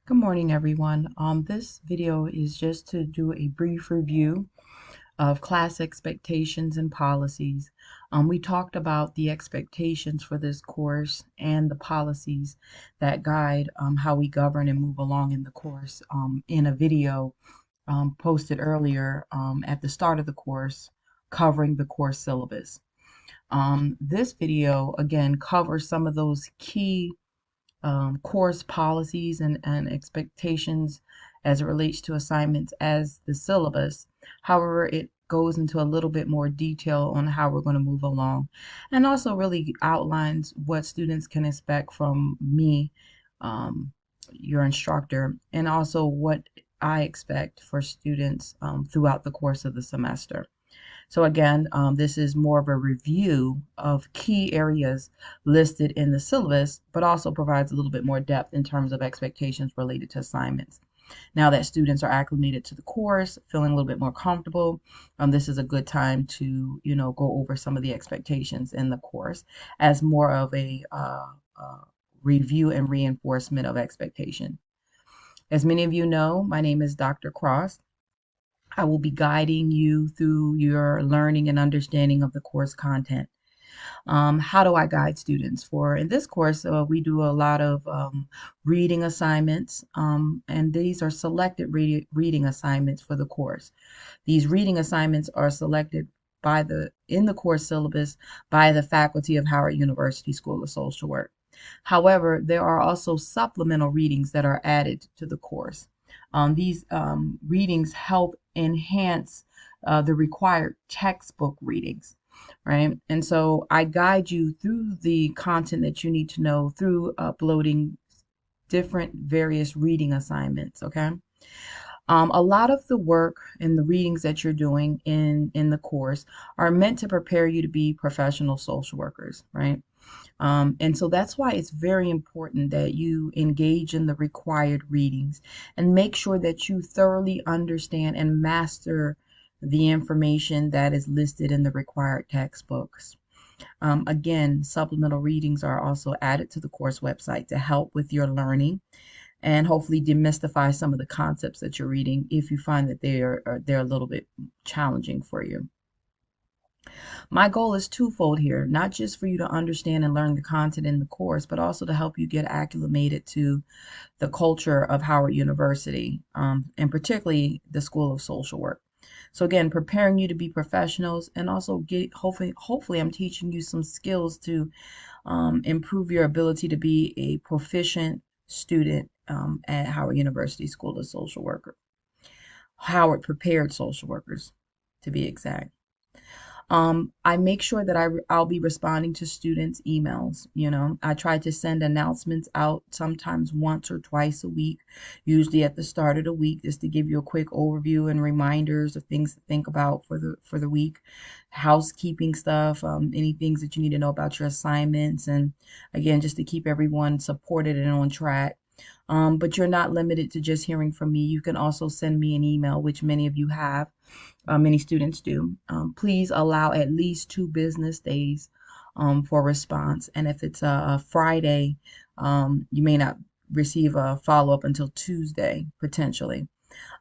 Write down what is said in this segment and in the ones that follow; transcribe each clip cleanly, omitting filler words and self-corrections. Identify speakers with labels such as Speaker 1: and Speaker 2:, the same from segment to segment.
Speaker 1: Good morning, everyone. This video is just to do a brief review of class expectations and policies. We talked about the expectations for this course and the policies that guide how we govern and move along in the course in a video posted earlier at the start of the course covering the course syllabus. This video, again, covers some of those key course policies and expectations as it relates to assignments as the syllabus. However, it goes into a little bit more detail on how we're going to move along and also really outlines what students can expect from me, your instructor, and also what I expect for students throughout the course of the semester. So again, this is more of a review of key areas listed in the syllabus, but also provides a little bit more depth in terms of expectations related to assignments. Now that students are acclimated to the course, feeling a little bit more comfortable, this is a good time to, go over some of the expectations in the course as more of a review and reinforcement of expectation. As many of you know, my name is Dr. Cross. I will be guiding you through your learning and understanding of the course content. How do I guide students? In this course, we do a lot of reading assignments, and these are selected reading assignments for the course. These reading assignments are selected in the course syllabus by the faculty of Howard University School of Social Work. However, there are also supplemental readings that are added to the course. These readings help enhance the required textbook readings, right? And so I guide you through the content that you need to know through uploading different various reading assignments, okay? A lot of the work and the readings that you're doing in the course are meant to prepare you to be professional social workers, right? And so that's why it's very important that you engage in the required readings and make sure that you thoroughly understand and master the information that is listed in the required textbooks. Again, supplemental readings are also added to the course website to help with your learning and hopefully demystify some of the concepts that you're reading if you find that they're a little bit challenging for you. My goal is twofold here, not just for you to understand and learn the content in the course, but also to help you get acclimated to the culture of Howard University, and particularly the School of Social Work. So again, preparing you to be professionals and also hopefully I'm teaching you some skills to improve your ability to be a proficient student at Howard University School of Social Work. Howard prepared social workers, to be exact. I make sure that I'll be responding to students' emails. I try to send announcements out sometimes once or twice a week, usually at the start of the week, just to give you a quick overview and reminders of things to think about for the week, housekeeping stuff, any things that you need to know about your assignments, and again, just to keep everyone supported and on track. But you're not limited to just hearing from me. You can also send me an email, which many of you have. Many students do. Please allow at least 2 business days for response. And if it's a Friday, you may not receive a follow-up until Tuesday, potentially.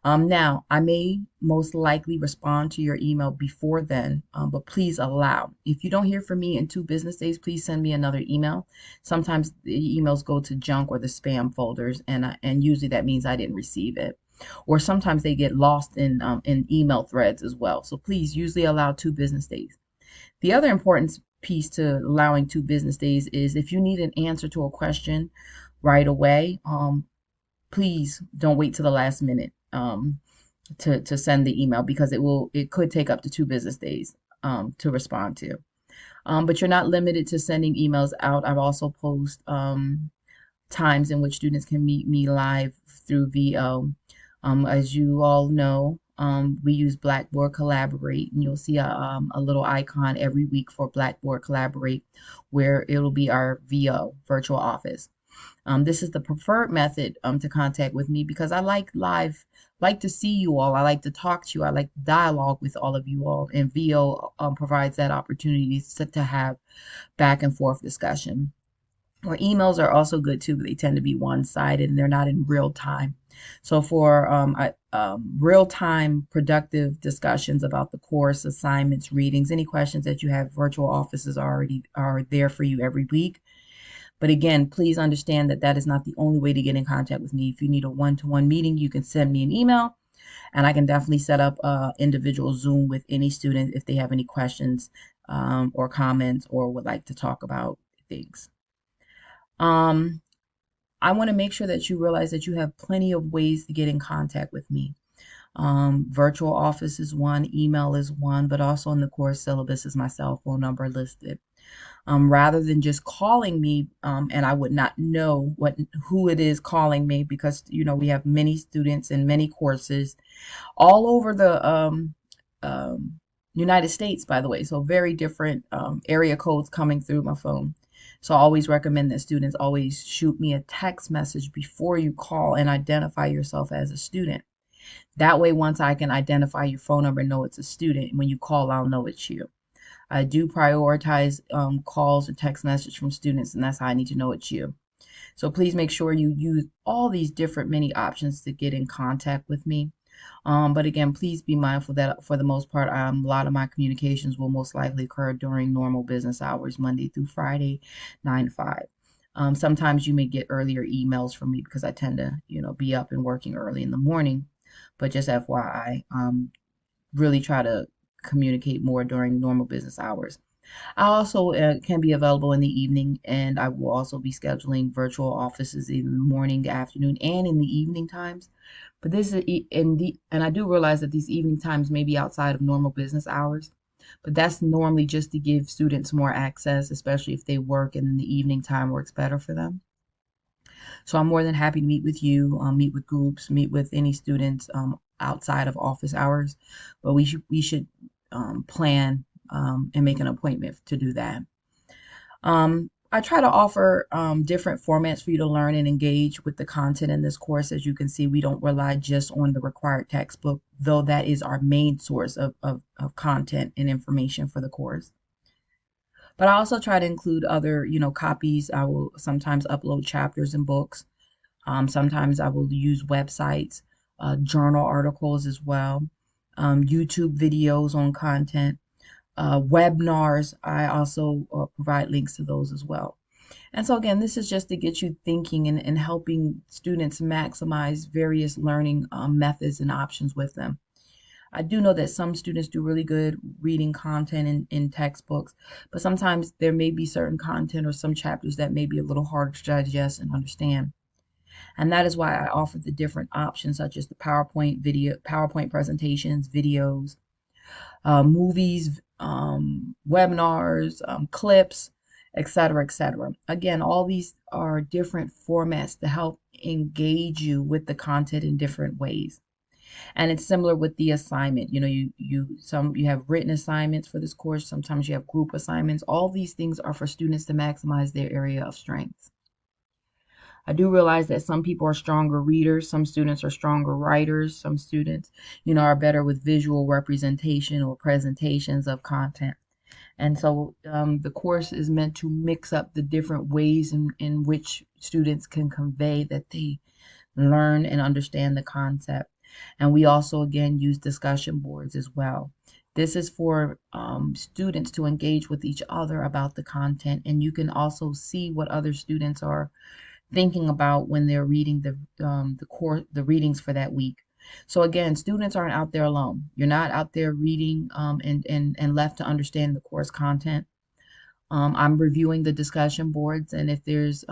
Speaker 1: Now, I may most likely respond to your email before then, but please allow. If you don't hear from me in 2 business days, please send me another email. Sometimes the emails go to junk or the spam folders, and usually that means I didn't receive it. Or sometimes they get lost in email threads as well. So please usually allow 2 business days. The other important piece to allowing 2 business days is if you need an answer to a question right away, please don't wait to the last minute to send the email because it could take up to 2 business days to respond to. But you're not limited to sending emails out. I've also posted times in which students can meet me live through VO. As you all know, we use Blackboard Collaborate, and you'll see a little icon every week for Blackboard Collaborate, where it'll be our VO, virtual office. This is the preferred method to contact with me because I like to see you all. I like to talk to you. I like dialogue with all of you all, and VO provides that opportunity to have back and forth discussion. Or emails are also good too, but they tend to be one-sided and they're not in real time. So for real-time productive discussions about the course, assignments, readings, any questions that you have, virtual offices already are there for you every week. But again, please understand that that is not the only way to get in contact with me. If you need a one-to-one meeting, you can send me an email and I can definitely set up a individual Zoom with any student if they have any questions or comments or would like to talk about things. Um, I want to make sure that you realize that you have plenty of ways to get in contact with me. Virtual office is one, email is one, but also in the course syllabus is my cell phone number listed. Rather than just calling me, and I would not know who it is calling me because we have many students in many courses all over the um, United States, by the way. So very different area codes coming through my phone. So I always recommend that students always shoot me a text message before you call and identify yourself as a student. That way, once I can identify your phone number and know it's a student, when you call, I'll know it's you. I do prioritize calls or text message from students, and that's how I need to know it's you. So please make sure you use all these different many options to get in contact with me. But again, please be mindful that for the most part, a lot of my communications will most likely occur during normal business hours, Monday through Friday, 9 to 5. Sometimes you may get earlier emails from me because I tend to, be up and working early in the morning. But just FYI, really try to communicate more during normal business hours. I also can be available in the evening, and I will also be scheduling virtual offices in the morning, afternoon, and in the evening times. But this is and I do realize that these evening times may be outside of normal business hours, but that's normally just to give students more access, especially if they work and then the evening time works better for them. So I'm more than happy to meet with you, meet with groups, meet with any students outside of office hours. But we should plan and make an appointment to do that. I try to offer different formats for you to learn and engage with the content in this course. As you can see, we don't rely just on the required textbook, though that is our main source of content and information for the course. But I also try to include other, copies. I will sometimes upload chapters and books. Sometimes I will use websites, journal articles as well, YouTube videos on content, webinars. I also provide links to those as well. And so again, this is just to get you thinking and helping students maximize various learning methods and options with them. I do know that some students do really good reading content in textbooks, but sometimes there may be certain content or some chapters that may be a little harder to digest and understand. And that is why I offer the different options such as the PowerPoint presentations, videos, movies, webinars, clips, etc., etc. Again, all these are different formats to help engage you with the content in different ways. And it's similar with the assignment. You have written assignments for this course. Sometimes you have group assignments. All these things are for students to maximize their area of strength. I do realize that some people are stronger readers, some students are stronger writers, some students, are better with visual representation or presentations of content. And so the course is meant to mix up the different ways in which students can convey that they learn and understand the concept. And we also, again, use discussion boards as well. This is for students to engage with each other about the content, and you can also see what other students are thinking about when they're reading the readings for that week. So again, students aren't out there alone. You're not out there reading and left to understand the course content. I'm reviewing the discussion boards, and if there's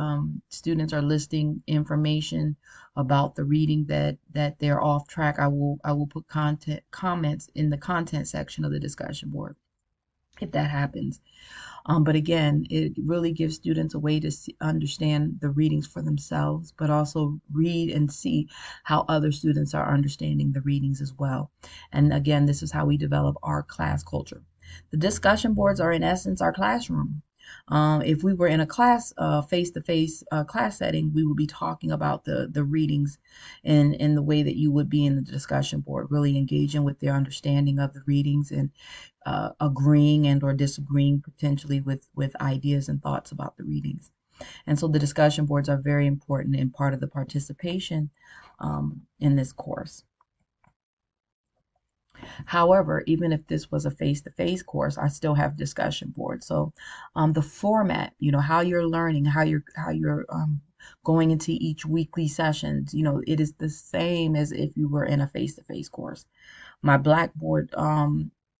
Speaker 1: students are listing information about the reading that they're off track, I will put content comments in the content section of the discussion board if that happens. But again, it really gives students a way to understand the readings for themselves, but also read and see how other students are understanding the readings as well. And again, this is how we develop our class culture. The discussion boards are, in essence, our classroom. If we were in a class, face-to-face class setting, we would be talking about the readings in the way that you would be in the discussion board, really engaging with their understanding of the readings and agreeing and or disagreeing potentially with ideas and thoughts about the readings. And so the discussion boards are very important and part of the participation in this course. However, even if this was a face-to-face course, I still have discussion boards. So the format, how you're learning, how you're going into each weekly sessions, it is the same as if you were in a face-to-face course. My Blackboard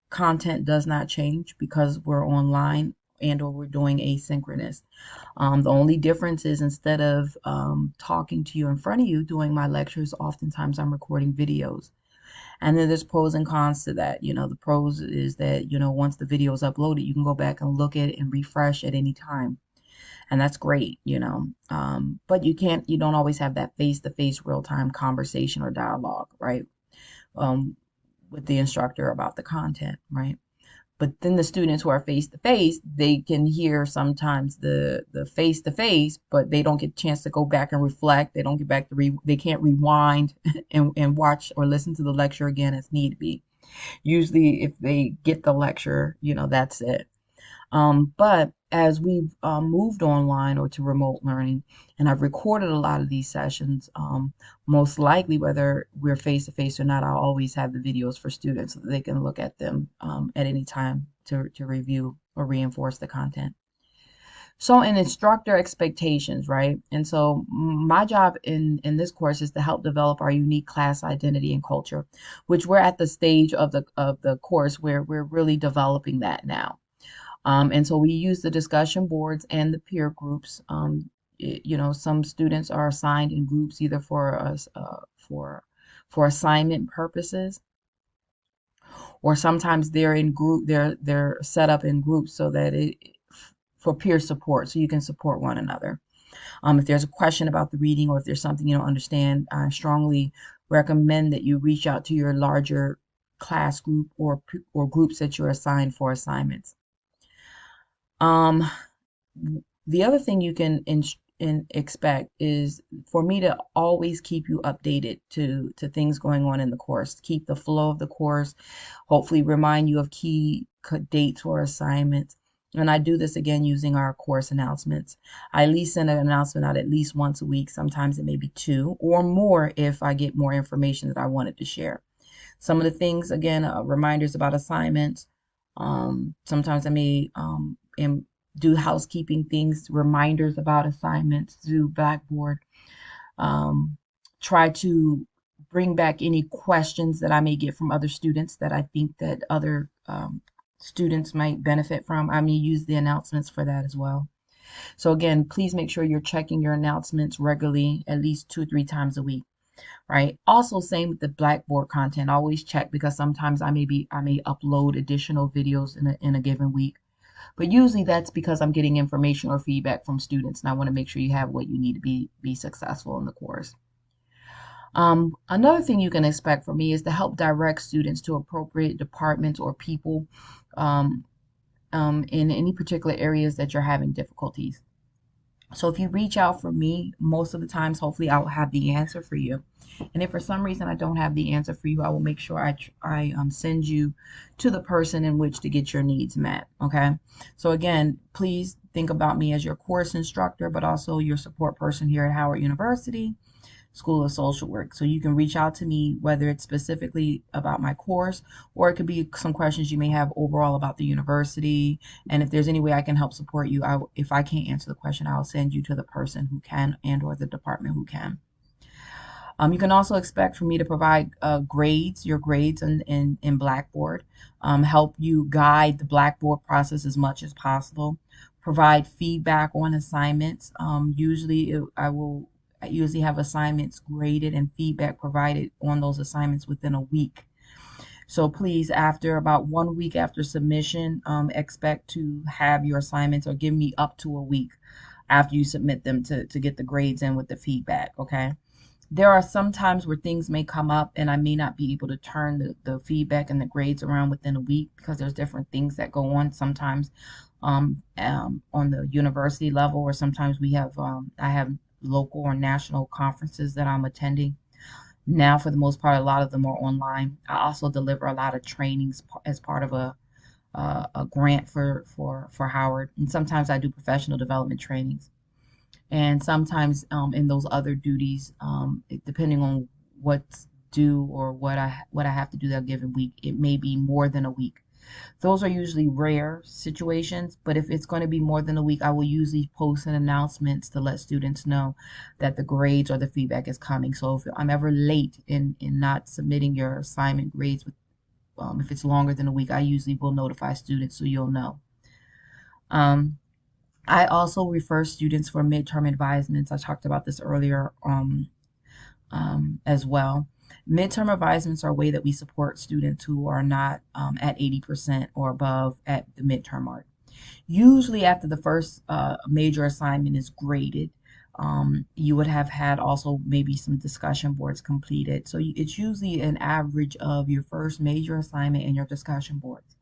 Speaker 1: content does not change because we're online and or we're doing asynchronous. The only difference is instead of talking to you in front of you doing my lectures, oftentimes I'm recording videos. And then there's pros and cons to that. The pros is that, once the video is uploaded, you can go back and look at it and refresh at any time. And that's great. But you don't always have that face-to-face real-time conversation or dialogue, right? Um, with the instructor about the content, right? But then the students who are face to face, they can hear sometimes the face to face, but they don't get a chance to go back and reflect. They don't get back to they can't rewind and watch or listen to the lecture again as need be. Usually, if they get the lecture, that's it. But as we've moved online or to remote learning, and I've recorded a lot of these sessions, most likely, whether we're face to face or not, I'll always have the videos for students so that they can look at them at any time to review or reinforce the content. So, in instructor expectations, right? And so, my job in this course is to help develop our unique class identity and culture, which we're at the stage of the course where we're really developing that now. And so we use the discussion boards and the peer groups. Some students are assigned in groups either for us for assignment purposes, or sometimes they're set up in groups so that it for peer support, so you can support one another. If there's a question about the reading or if there's something you don't understand, I strongly recommend that you reach out to your larger class group or groups that you're assigned for assignments. Um, the other thing you can expect is for me to always keep you updated to things going on in the course, keep the flow of the course, hopefully remind you of key dates or assignments. And I do this again using our course announcements. I at least send an announcement out at least once a week. Sometimes it may be two or more if I get more information that I wanted to share. Some of the things, again, reminders about assignments. Sometimes I may do housekeeping things, reminders about assignments through Blackboard. Um, Try to bring back any questions that I may get from other students that I think that other students might benefit from. I may use the announcements for that as well. So again, please make sure you're checking your announcements regularly, at least 2 or 3 times a week, right? Also, same with the Blackboard content. Always check because sometimes I may upload additional videos in a given week. But usually that's because I'm getting information or feedback from students, and I want to make sure you have what you need to be successful in the course. Another thing you can expect from me is to help direct students to appropriate departments or people um, in any particular areas that you're having difficulties. So if you reach out for me, most of the times, hopefully, I'll have the answer for you. And if for some reason I don't have the answer for you, I will make sure I send you to the person in which to get your needs met. Okay. So again, please think about me as your course instructor, but also your support person here at Howard University School of Social Work. So you can reach out to me, whether it's specifically about my course or it could be some questions you may have overall about the university. And if there's any way I can help support you, if I can't answer the question, I'll send you to the person who can and or the department who can. You can also expect for me to provide your grades in Blackboard, help you guide the Blackboard process as much as possible, provide feedback on assignments. I usually have assignments graded and feedback provided on those assignments within a week. So please, after about 1 week after submission, expect to have your assignments or give me up to a week after you submit them to get the grades in with the feedback, okay? There are some times where things may come up and I may not be able to turn the feedback and the grades around within a week because there's different things that go on sometimes on the university level, or sometimes I have local or national conferences that I'm attending. Now, for the most part, a lot of them are online. I also deliver a lot of trainings as part of a grant for Howard, and sometimes I do professional development trainings. And sometimes in those other duties, depending on what's due or what I have to do that given week, it may be more than a week. Those are usually rare situations, but if it's going to be more than a week, I will usually post an announcements to let students know that the grades or the feedback is coming. So if I'm ever late in not submitting your assignment grades, if it's longer than a week, I usually will notify students so you'll know. Um, I also refer students for midterm advisements. I talked about this earlier as well. Midterm advisements are a way that we support students who are not at 80% or above at the midterm mark. Usually after the first major assignment is graded, you would have had also maybe some discussion boards completed. So it's usually an average of your first major assignment and your discussion boards.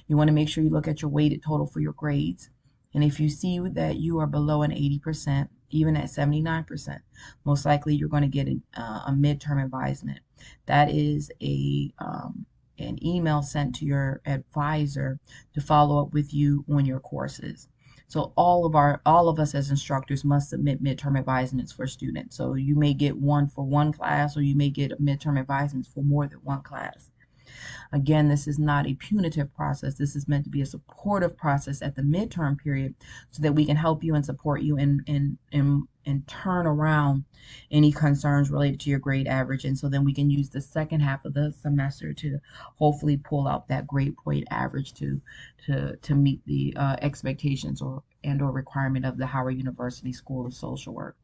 Speaker 1: You want to make sure you look at your weighted total for your grades. And if you see that you are below an 80%, even at 79%, most likely you're going to get a midterm advisement. That is an email sent to your advisor to follow up with you on your courses. So all of us as instructors must submit midterm advisements for students. So you may get one for one class, or you may get midterm advisements for more than one class. Again, this is not a punitive process. This is meant to be a supportive process at the midterm period so that we can help you and support you and turn around any concerns related to your grade average. And so then we can use the second half of the semester to hopefully pull out that grade point average to meet the expectations or requirement of the Howard University School of Social Work.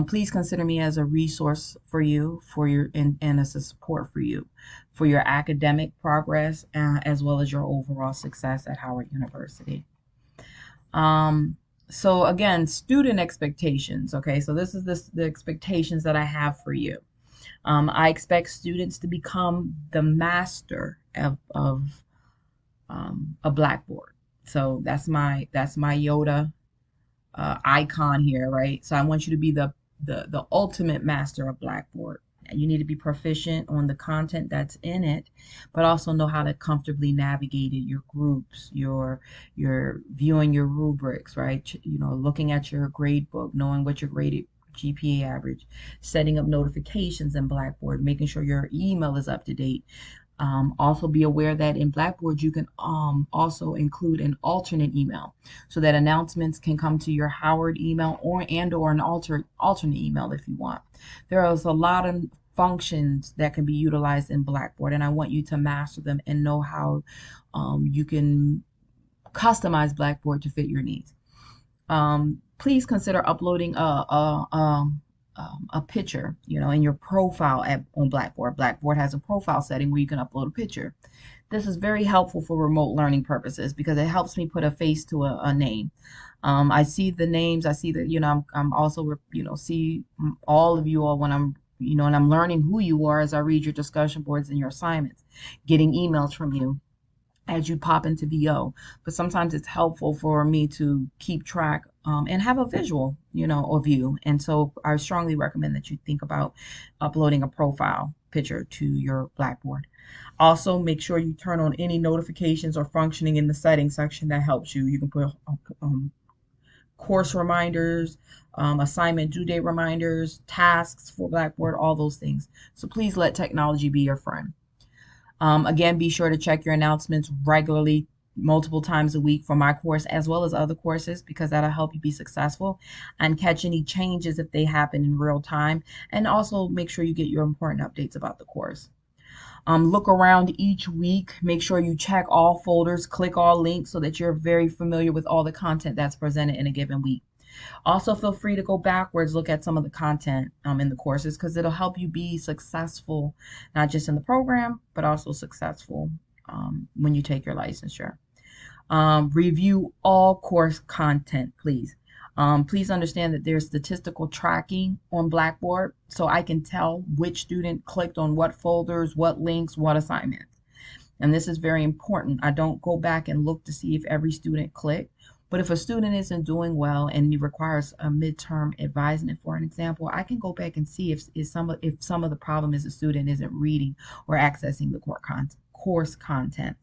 Speaker 1: Please consider me as a resource for you, and as a support for your academic progress, as well as your overall success at Howard University. Um, so again, student expectations. Okay, so this is the expectations that I have for you. I expect students to become the master of a Blackboard. So that's my Yoda icon here, right? So I want you to be the ultimate master of Blackboard. You need to be proficient on the content that's in it, but also know how to comfortably navigate it, your groups, your viewing your rubrics, right? Looking at your grade book, knowing what your graded GPA average, setting up notifications in Blackboard, making sure your email is up to date. Also be aware that in Blackboard you can also include an alternate email so that announcements can come to your Howard email or an alternate email if you want. There is a lot of functions that can be utilized in Blackboard, and I want you to master them and know how you can customize Blackboard to fit your needs. Please consider uploading a picture, in your profile on Blackboard. Blackboard has a profile setting where you can upload a picture. This is very helpful for remote learning purposes because it helps me put a face to a name. I see the names. I see that, I'm also, see all of you all when I'm, and I'm learning who you are as I read your discussion boards and your assignments, getting emails from you as you pop into VO. But sometimes it's helpful for me to keep track and have a visual, of you. And so I strongly recommend that you think about uploading a profile picture to your Blackboard. Also, make sure you turn on any notifications or functioning in the settings section that helps you. You can put course reminders, assignment due date reminders, tasks for Blackboard, all those things. So please let technology be your friend. Again, be sure to check your announcements regularly, multiple times a week for my course as well as other courses, because that'll help you be successful and catch any changes if they happen in real time. And also make sure you get your important updates about the course. Look around each week. Make sure you check all folders, click all links so that you're very familiar with all the content that's presented in a given week. Also, feel free to go backwards, look at some of the content in the courses because it'll help you be successful, not just in the program, but also successful when you take your licensure. Review all course content, please. Please understand that there's statistical tracking on Blackboard, so I can tell which student clicked on what folders, what links, what assignments. And this is very important. I don't go back and look to see if every student clicked. But if a student isn't doing well and he requires a midterm advisement, for an example, I can go back and see if some of the problem is the student isn't reading or accessing the course content.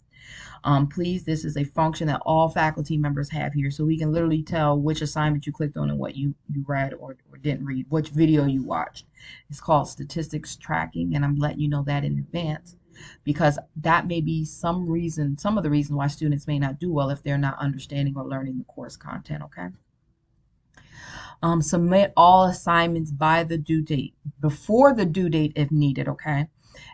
Speaker 1: Please, this is a function that all faculty members have here, so we can literally tell which assignment you clicked on and what you read or didn't read, which video you watched. It's called statistics tracking, and I'm letting you know that in advance because that may be some of the reason why students may not do well if they're not understanding or learning the course content, okay? Submit all assignments by the due date, before the due date if needed, okay?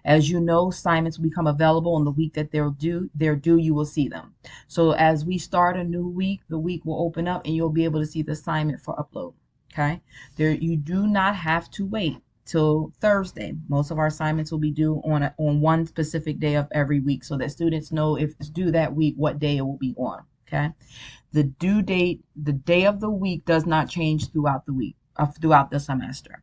Speaker 1: As you know, assignments become available on the week that they're due, you will see them. So as we start a new week, the week will open up and you'll be able to see the assignment for upload, okay? You do not have to wait till Thursday. Most of our assignments will be due on one specific day of every week so that students know if it's due that week, what day it will be on, okay? The due date, the day of the week does not change throughout the week, throughout the semester.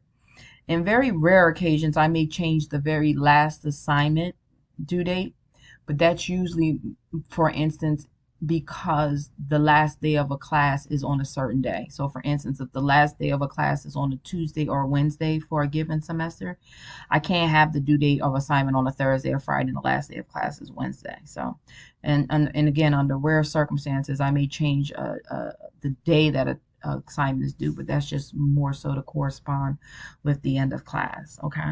Speaker 1: In very rare occasions, I may change the very last assignment due date, but that's usually, for instance, because the last day of a class is on a certain day. So for instance, if the last day of a class is on a Tuesday or a Wednesday for a given semester, I can't have the due date of assignment on a Thursday or Friday and the last day of class is Wednesday. So, and again, under rare circumstances, I may change the day that a assignment is due, but that's just more so to correspond with the end of class, okay?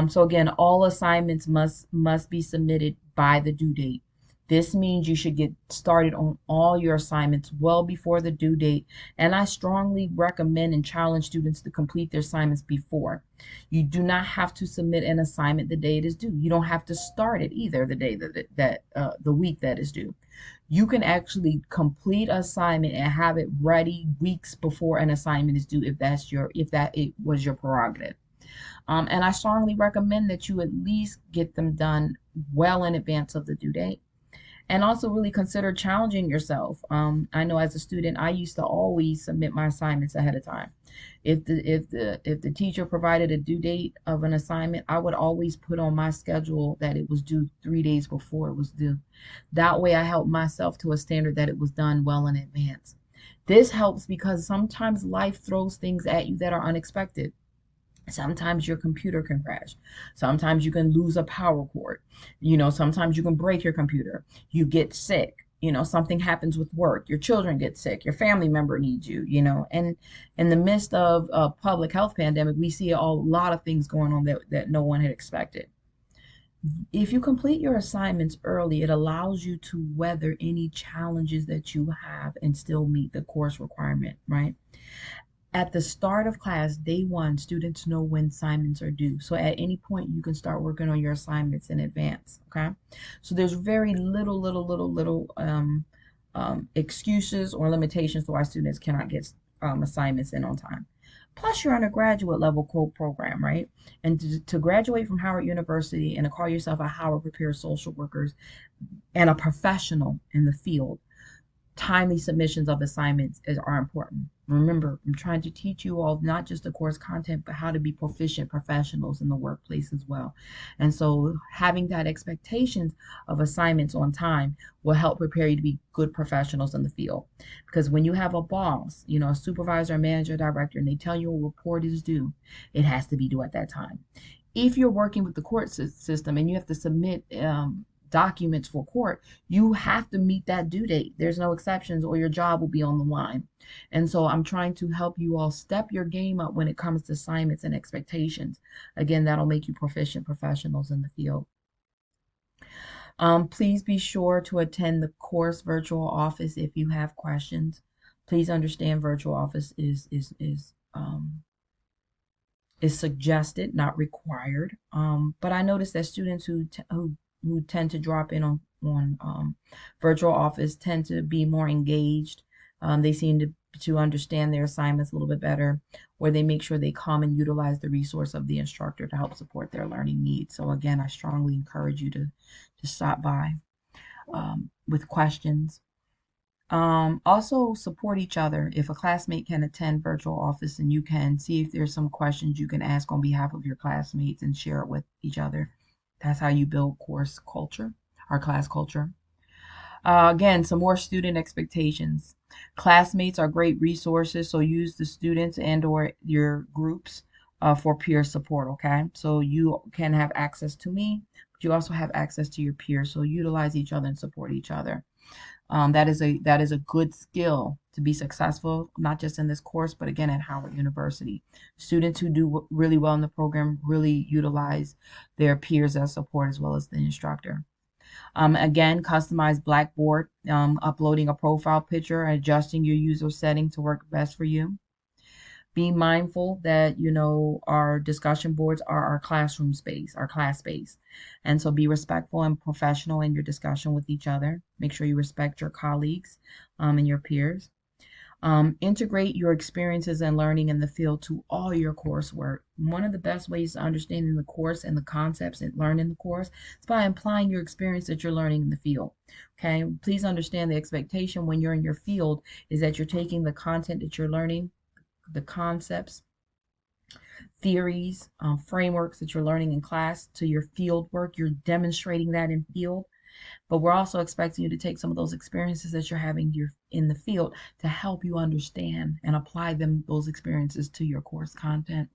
Speaker 1: So again, all assignments must be submitted by the due date. This means you should get started on all your assignments well before the due date, and I strongly recommend and challenge students to complete their assignments before. You do not have to submit an assignment the day it is due. You don't have to start it either the day the week that is due. You can actually complete an assignment and have it ready weeks before an assignment is due if that it was your prerogative. And I strongly recommend that you at least get them done well in advance of the due date. And also really consider challenging yourself. I know as a student, I used to always submit my assignments ahead of time. If the teacher provided a due date of an assignment, I would always put on my schedule that it was due 3 days before it was due. That way I helped myself to a standard that it was done well in advance. This helps because sometimes life throws things at you that are unexpected. Sometimes your computer can crash. Sometimes you can lose a power cord. Sometimes you can break your computer. You get sick. Something happens with work. Your children get sick. Your family member needs you, And in the midst of a public health pandemic, we see a lot of things going on that no one had expected. If you complete your assignments early, it allows you to weather any challenges that you have and still meet the course requirement, right? At the start of class, day one, students know when assignments are due. So at any point, you can start working on your assignments in advance, okay? So there's very little excuses or limitations to why students cannot get assignments in on time. Plus, you're on a graduate level program, right? And to graduate from Howard University and to call yourself a Howard Prepared Social Workers and a professional in the field, timely submissions of assignments are important. Remember, I'm trying to teach you all not just the course content, but how to be proficient professionals in the workplace as well. And so having that expectations of assignments on time will help prepare you to be good professionals in the field. Because when you have a boss, a supervisor, manager, director, and they tell you a report is due, it has to be due at that time. If you're working with the court system and you have to submit documents for court, you have to meet that due date. There's no exceptions or your job will be on the line. And so I'm trying to help you all step your game up when it comes to assignments and expectations. Again, that'll make you proficient professionals in the field. Please be sure to attend the course virtual office if you have questions. Please understand virtual office is suggested, not required. But I noticed that students who tend to drop in on virtual office tend to be more engaged. They seem to understand their assignments a little bit better, or they make sure they come and utilize the resource of the instructor to help support their learning needs. So again, I strongly encourage you to stop by with questions. Also support each other. If a classmate can attend virtual office, and you can see if there's some questions you can ask on behalf of your classmates and share it with each other. That's how you build course culture, or class culture. Again, some more student expectations. Classmates are great resources, so use the students and or your groups for peer support, okay? So you can have access to me, you also have access to your peers, so utilize each other and support each other. That is a good skill to be successful, not just in this course, but again at Howard University. Students who do really well in the program really utilize their peers as support as well as the instructor. Again, customize Blackboard, uploading a profile picture, adjusting your user setting to work best for you. Be mindful that, our discussion boards are our classroom space, our class space. And so be respectful and professional in your discussion with each other. Make sure you respect your colleagues and your peers. Integrate your experiences and learning in the field to all your coursework. One of the best ways to understanding the course and the concepts and learning the course is by applying your experience that you're learning in the field. Okay, please understand the expectation when you're in your field is that you're taking the content that you're learning, the concepts, theories, frameworks that you're learning in class to your field work. You're demonstrating that in field, but we're also expecting you to take some of those experiences that you're having in the field to help you understand and apply those experiences to your course content.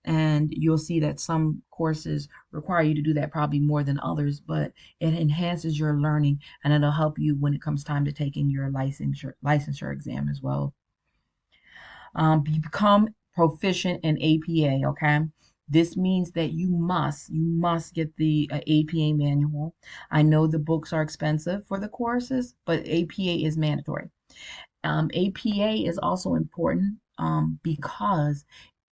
Speaker 1: And you'll see that some courses require you to do that probably more than others, but it enhances your learning and it'll help you when it comes time to taking your licensure exam as well. Become proficient in APA, okay? This means that you must get the APA manual. I know the books are expensive for the courses, but APA is mandatory. APA is also important because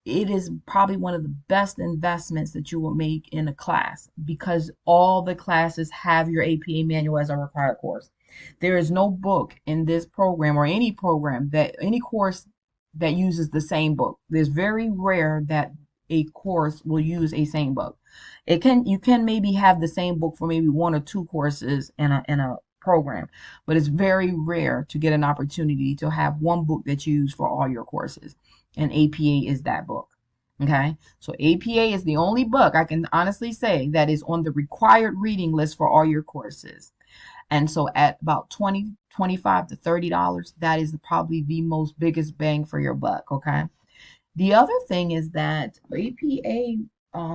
Speaker 1: it is probably one of the best investments that you will make in a class because all the classes have your APA manual as a required course. There is no book in this program or any program that any course that uses the same book. There's very rare that a course will use a same book. You can maybe have the same book for maybe one or two courses in a program, but it's very rare to get an opportunity to have one book that you use for all your courses, and APA is that book. Okay, so APA is the only book I can honestly say that is on the required reading list for all your courses. And so at about 20, 25 to $30, that is probably the most biggest bang for your buck, okay? The other thing is that APA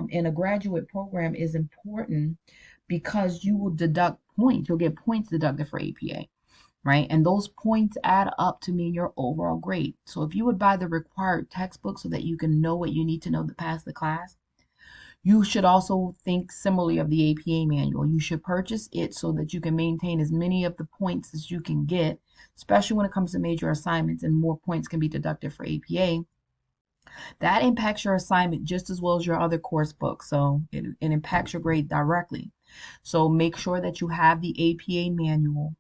Speaker 1: in a graduate program is important because you will deduct points. You'll get points deducted for APA, right? And those points add up to mean your overall grade. So if you would buy the required textbook so that you can know what you need to know to pass the class, you should also think similarly of the APA manual. You should purchase it so that you can maintain as many of the points as you can get, especially when it comes to major assignments and more points can be deducted for APA. That impacts your assignment just as well as your other course books. So it impacts your grade directly. So make sure that you have the APA manual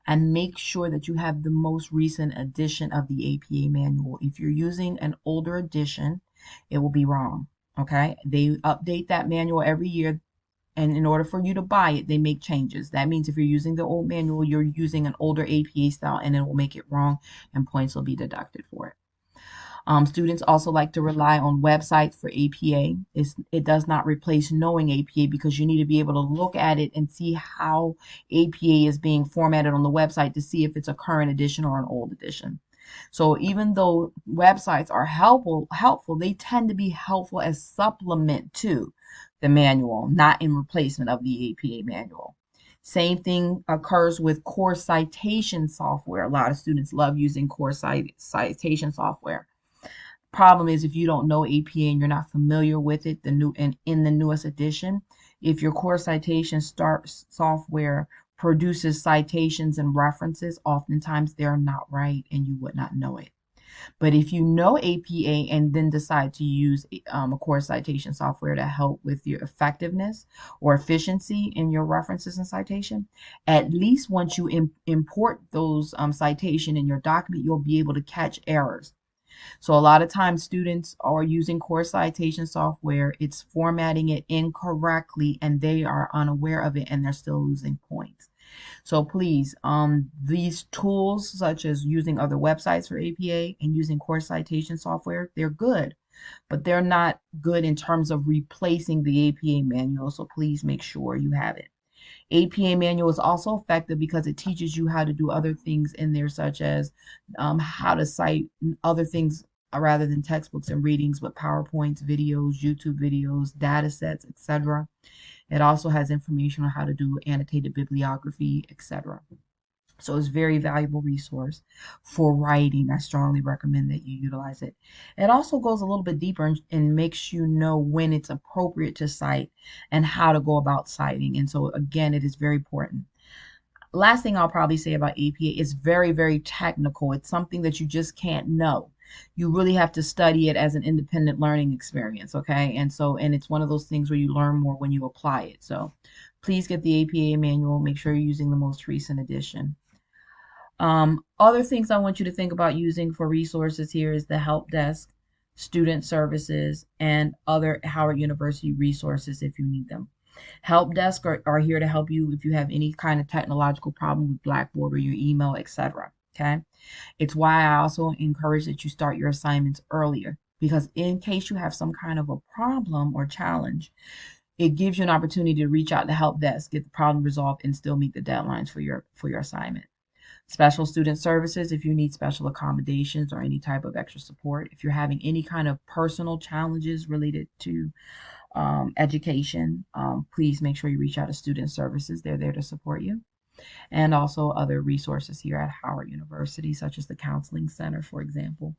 Speaker 1: and make sure that you have the most recent edition of the APA manual. If you're using an older edition, it will be wrong. Okay, they update that manual every year, and in order for you to buy it, they make changes. That means if you're using the old manual, you're using an older APA style, and it will make it wrong, and points will be deducted for it. Students also like to rely on websites for APA. It does not replace knowing APA because you need to be able to look at it and see how APA is being formatted on the website to see if it's a current edition or an old edition. So even though websites are helpful, they tend to be helpful as supplement to the manual, not in replacement of the APA manual. Same thing occurs with course citation software. A lot of students love using course citation software. Problem is if you don't know APA and you're not familiar with it, in the newest edition, if your course citation software produces citations and references, oftentimes they're not right and you would not know it. But if you know APA and then decide to use a course citation software to help with your effectiveness or efficiency in your references and citation, at least once you import those citation in your document, you'll be able to catch errors. So a lot of times students are using course citation software, it's formatting it incorrectly and they are unaware of it and they're still losing points. So please, these tools such as using other websites for APA and using course citation software, they're good, but they're not good in terms of replacing the APA manual. So please make sure you have it. APA manual is also effective because it teaches you how to do other things in there, such as how to cite other things rather than textbooks and readings, but PowerPoints, videos, YouTube videos, data sets, etc. It also has information on how to do annotated bibliography, etc. So it's a very valuable resource for writing. I strongly recommend that you utilize it. It also goes a little bit deeper and makes you know when it's appropriate to cite and how to go about citing. And so again, it is very important. Last thing I'll probably say about APA is very, very technical. It's something that you just can't know. You really have to study it as an independent learning experience, okay? And it's one of those things where you learn more when you apply it. So please get the APA manual. Make sure you're using the most recent edition. Other things I want you to think about using for resources here is the help desk, student services, and other Howard University resources if you need them. Help desk are here to help you if you have any kind of technological problem with Blackboard or your email, etc. Okay. It's why I also encourage that you start your assignments earlier because in case you have some kind of a problem or challenge, it gives you an opportunity to reach out to help desk, get the problem resolved, and still meet the deadlines for your assignment. Special student services if you need special accommodations or any type of extra support. If you're having any kind of personal challenges related to education, please make sure you reach out to student services. They're there to support you. And also other resources here at Howard University, such as the Counseling Center, for example.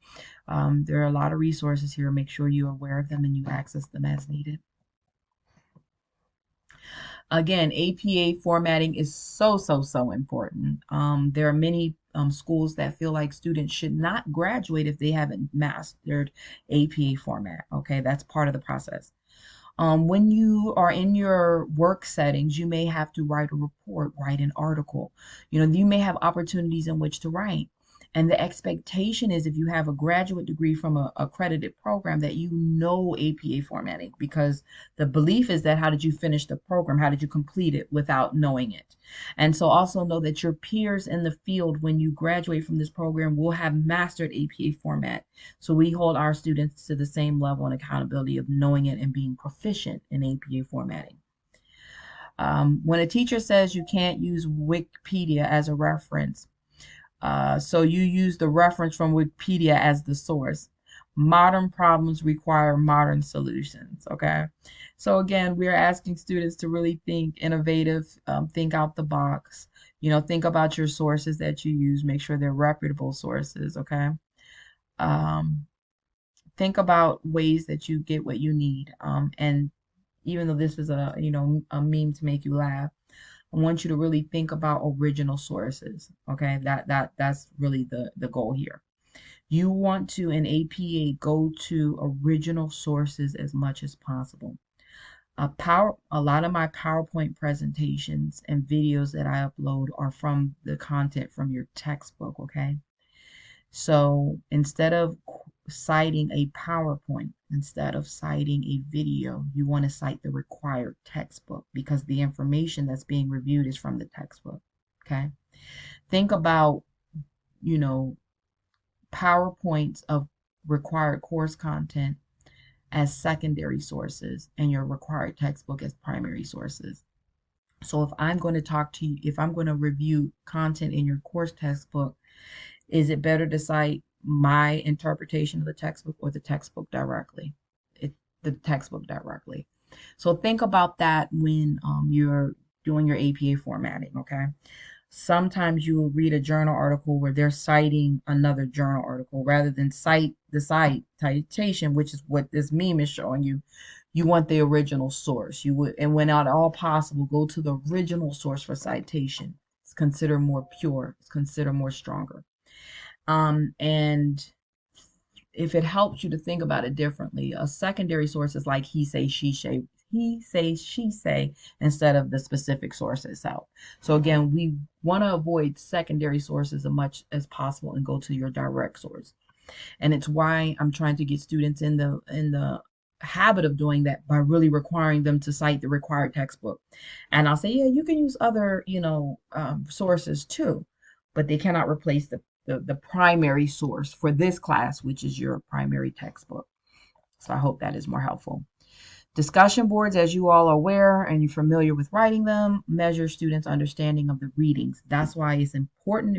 Speaker 1: There are a lot of resources here. Make sure you're aware of them and you access them as needed. Again, APA formatting is so important. There are many schools that feel like students should not graduate if they haven't mastered APA format. Okay, that's part of the process. When you are in your work settings, you may have to write a report, write an article. You may have opportunities in which to write. And the expectation is if you have a graduate degree from a accredited program that you know APA formatting because the belief is that how did you finish the program? How did you complete it without knowing it? And so also know that your peers in the field when you graduate from this program will have mastered APA format. So we hold our students to the same level and accountability of knowing it and being proficient in APA formatting. When a teacher says you can't use Wikipedia as a reference, so you use the reference from Wikipedia as the source. Modern problems require modern solutions, okay? So again, we're asking students to really think innovative, think out the box, think about your sources that you use, make sure they're reputable sources, okay? Think about ways that you get what you need. And even though this is a meme to make you laugh, I want you to really think about original sources. Okay, that's really the goal here. You want to in APA go to original sources as much as possible. A lot of my PowerPoint presentations and videos that I upload are from the content from your textbook, okay? So instead of citing a PowerPoint, instead of citing a video, you want to cite the required textbook because the information that's being reviewed is from the textbook. Okay. Think about, PowerPoints of required course content as secondary sources and your required textbook as primary sources. So if I'm going to talk to you, if I'm going to review content in your course textbook, is it better to cite my interpretation of the textbook or the textbook directly? The textbook directly. So think about that when you're doing your APA formatting, okay? Sometimes you will read a journal article where they're citing another journal article rather than cite the citation, which is what this meme is showing you. You want the original source. You would, and when at all possible, go to the original source for citation. It's considered more pure. It's considered more stronger. And if it helps you to think about it differently, a secondary source is like he say, she say, instead of the specific source itself. So again, we want to avoid secondary sources as much as possible and go to your direct source. And it's why I'm trying to get students in the habit of doing that by really requiring them to cite the required textbook. And I'll say, yeah, you can use other, sources too, but they cannot replace the primary source for this class, which is your primary textbook. So I hope that is more helpful. Discussion boards, as you all are aware and you're familiar with writing them, measure students' understanding of the readings. That's why it's important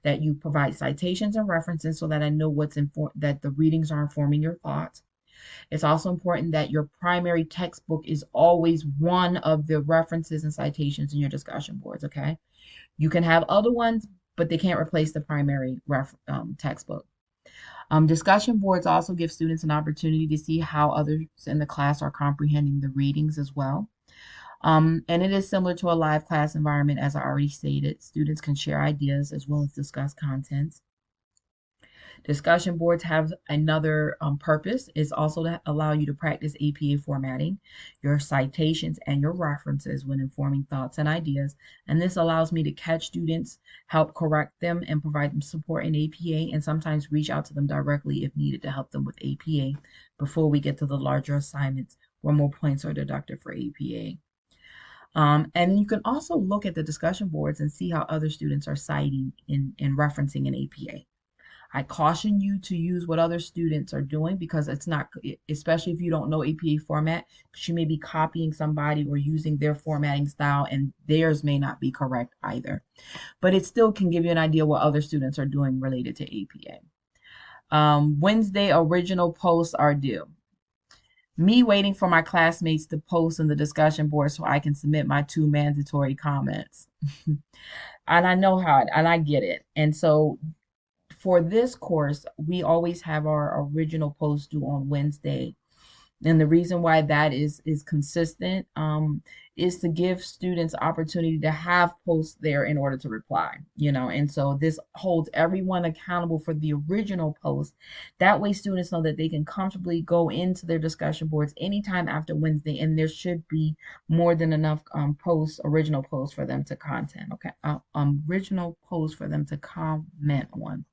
Speaker 1: that you provide citations and references so that I know that the readings are informing your thoughts. It's also important that your primary textbook is always one of the references and citations in your discussion boards, okay? You can have other ones, but they can't replace the primary textbook. Discussion boards also give students an opportunity to see how others in the class are comprehending the readings as well. And it is similar to a live class environment, as I already stated. Students can share ideas as well as discuss contents. Discussion boards have another purpose, is also to allow you to practice APA formatting, your citations, and your references when informing thoughts and ideas. And this allows me to catch students, help correct them, and provide them support in APA, and sometimes reach out to them directly if needed to help them with APA before we get to the larger assignments where more points are deducted for APA. And you can also look at the discussion boards and see how other students are citing and referencing in APA. I caution you to use what other students are doing because it's not, especially if you don't know APA format, because you may be copying somebody or using their formatting style and theirs may not be correct either. But it still can give you an idea what other students are doing related to APA. Wednesday original posts are due. Me waiting for my classmates to post in the discussion board so I can submit my 2 mandatory comments. And I know how, and I get it. And so for this course, we always have our original post due on Wednesday. And the reason why that is consistent is to give students opportunity to have posts there in order to reply, and so this holds everyone accountable for the original post. That way students know that they can comfortably go into their discussion boards anytime after Wednesday, and there should be more than enough original posts for them to content, okay, original posts for them to comment on.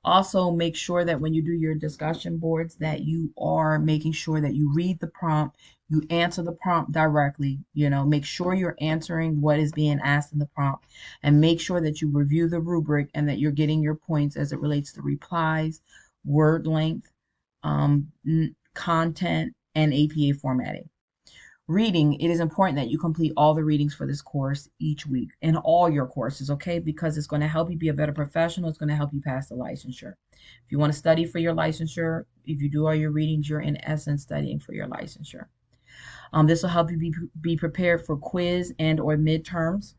Speaker 1: Also, make sure that when you do your discussion boards that you are making sure that you read the prompt, you answer the prompt directly, make sure you're answering what is being asked in the prompt, and make sure that you review the rubric and that you're getting your points as it relates to replies, word length, content, and APA formatting. Reading, it is important that you complete all the readings for this course each week in all your courses, okay? Because it's going to help you be a better professional. It's going to help you pass the licensure. If you want to study for your licensure, if you do all your readings, you're in essence studying for your licensure. This will help you be prepared for quiz and or midterms,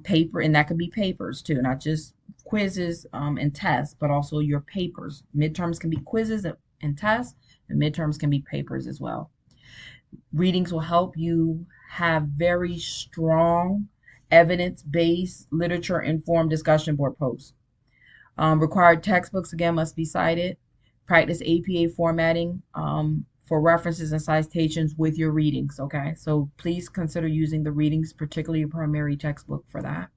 Speaker 1: paper, and that could be papers too, not just quizzes and tests, but also your papers. Midterms can be quizzes and tests, and midterms can be papers as well. Readings will help you have very strong evidence-based literature-informed discussion board posts. Required textbooks, again, must be cited. Practice APA formatting for references and citations with your readings, okay? So please consider using the readings, particularly your primary textbook, for that.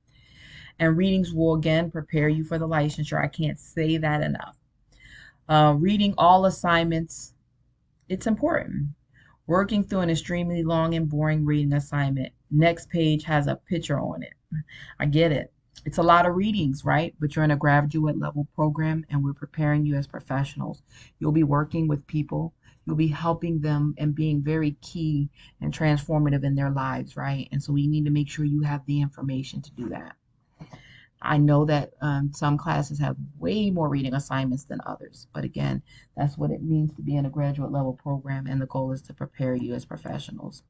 Speaker 1: And readings will, again, prepare you for the licensure. I can't say that enough. Reading all assignments, it's important. Working through an extremely long and boring reading assignment. Next page has a picture on it. I get it. It's a lot of readings, right? But you're in a graduate level program and we're preparing you as professionals. You'll be working with people. You'll be helping them and being very key and transformative in their lives, right? And so we need to make sure you have the information to do that. I know that some classes have way more reading assignments than others, but again, that's what it means to be in a graduate level program, and the goal is to prepare you as professionals.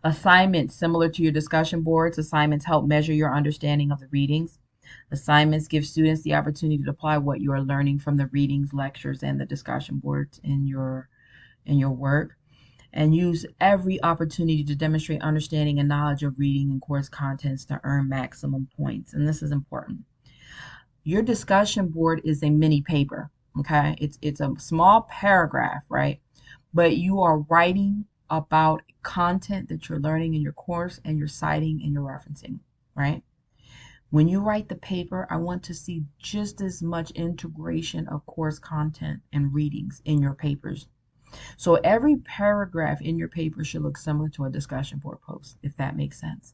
Speaker 1: Assignments, similar to your discussion boards, assignments help measure your understanding of the readings. Assignments give students the opportunity to apply what you are learning from the readings, lectures, and the discussion boards in your work. And use every opportunity to demonstrate understanding and knowledge of reading and course contents to earn maximum points. And this is important. Your discussion board is a mini paper, okay? It's a small paragraph, right? But you are writing about content that you're learning in your course, and you're citing and you're referencing, right? When you write the paper, I want to see just as much integration of course content and readings in your papers. So every paragraph in your paper should look similar to a discussion board post, if that makes sense.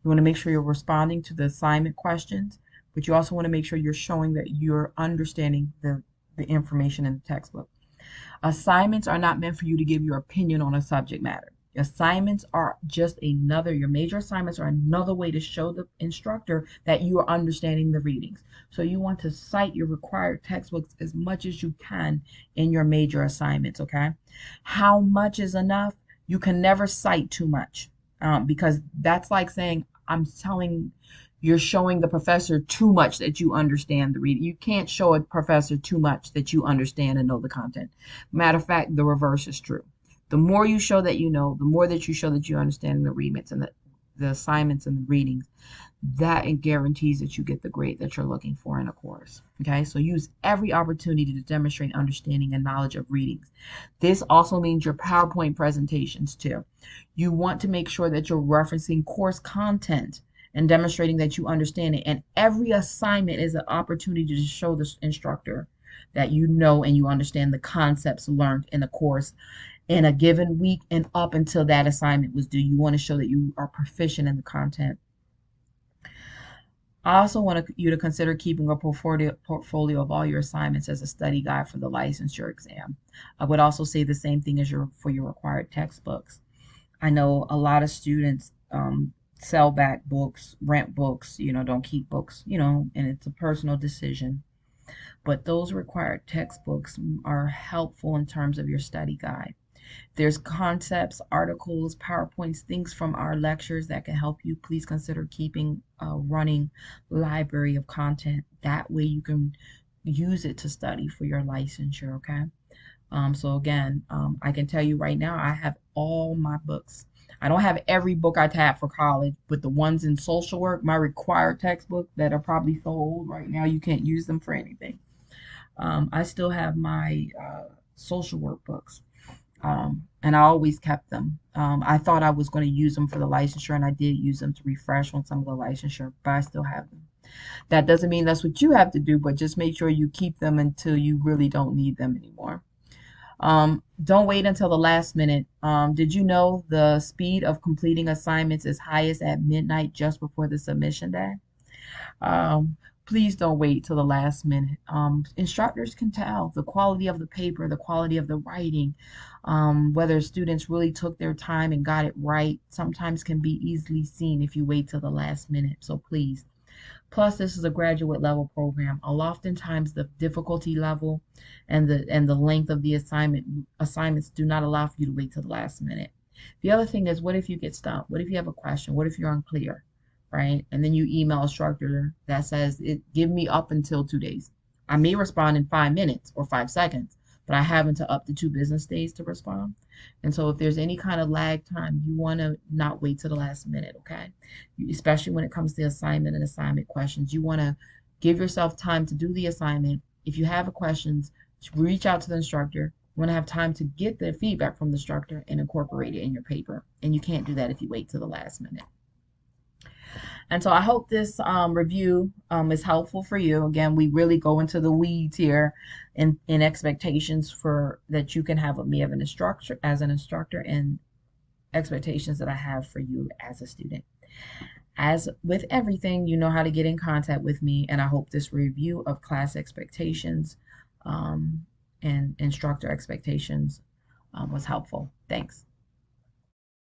Speaker 1: You want to make sure you're responding to the assignment questions, but you also want to make sure you're showing that you're understanding the information in the textbook. Assignments are not meant for you to give your opinion on a subject matter. Assignments are just another, your major assignments are another way to show the instructor that you are understanding the readings. So you want to cite your required textbooks as much as you can in your major assignments, okay? How much is enough? You can never cite too much, because that's like saying, you're showing the professor too much that you understand the reading. You can't show a professor too much that you understand and know the content. Matter of fact, the reverse is true. The more you show that you know, the more that you show that you understand the remits and the assignments and the readings, that it guarantees that you get the grade that you're looking for in a course. Okay, so use every opportunity to demonstrate understanding and knowledge of readings. This also means your PowerPoint presentations too. You want to make sure that you're referencing course content and demonstrating that you understand it. And every assignment is an opportunity to show the instructor that you know and you understand the concepts learned in a course in a given week and up until that assignment was due. You want to show that you are proficient in the content. I also want you to consider keeping a portfolio of all your assignments as a study guide for the licensure exam. I would also say the same thing as for your required textbooks. I know a lot of students sell back books, rent books, don't keep books, and it's a personal decision. But those required textbooks are helpful in terms of your study guide. There's concepts, articles, PowerPoints, things from our lectures that can help you. Please consider keeping a running library of content. That way you can use it to study for your licensure, okay? So again, I can tell you right now, I have all my books. I don't have every book I have for college, but the ones in social work, my required textbook that are probably so old right now, you can't use them for anything. I still have my social work books. And I always kept them. I thought I was going to use them for the licensure, and I did use them to refresh on some of the licensure, but I still have them. That doesn't mean that's what you have to do, but just make sure you keep them until you really don't need them anymore. Don't wait until the last minute. Did you know the speed of completing assignments is highest at midnight just before the submission day? Um, please don't wait till the last minute. Instructors can tell the quality of the paper, the quality of the writing, whether students really took their time and got it right, sometimes can be easily seen if you wait till the last minute. So please. Plus, this is a graduate level program. Oftentimes, the difficulty level and the length of the assignments do not allow for you to wait till the last minute. The other thing is, what if you get stumped? What if you have a question? What if you're unclear? Right? And then you email a instructor that says, give me up until 2 days. I may respond in 5 minutes or 5 seconds, but I have until up to 2 business days to respond. And so if there's any kind of lag time, you want to not wait till the last minute, okay? Especially when it comes to assignment and assignment questions. You want to give yourself time to do the assignment. If you have questions, reach out to the instructor. You want to have time to get the feedback from the instructor and incorporate it in your paper. And you can't do that if you wait till the last minute. And so I hope this review is helpful for you. Again, we really go into the weeds here in expectations for that you can have of me as an instructor and expectations that I have for you as a student. As with everything, you know how to get in contact with me, and I hope this review of class expectations and instructor expectations was helpful. Thanks.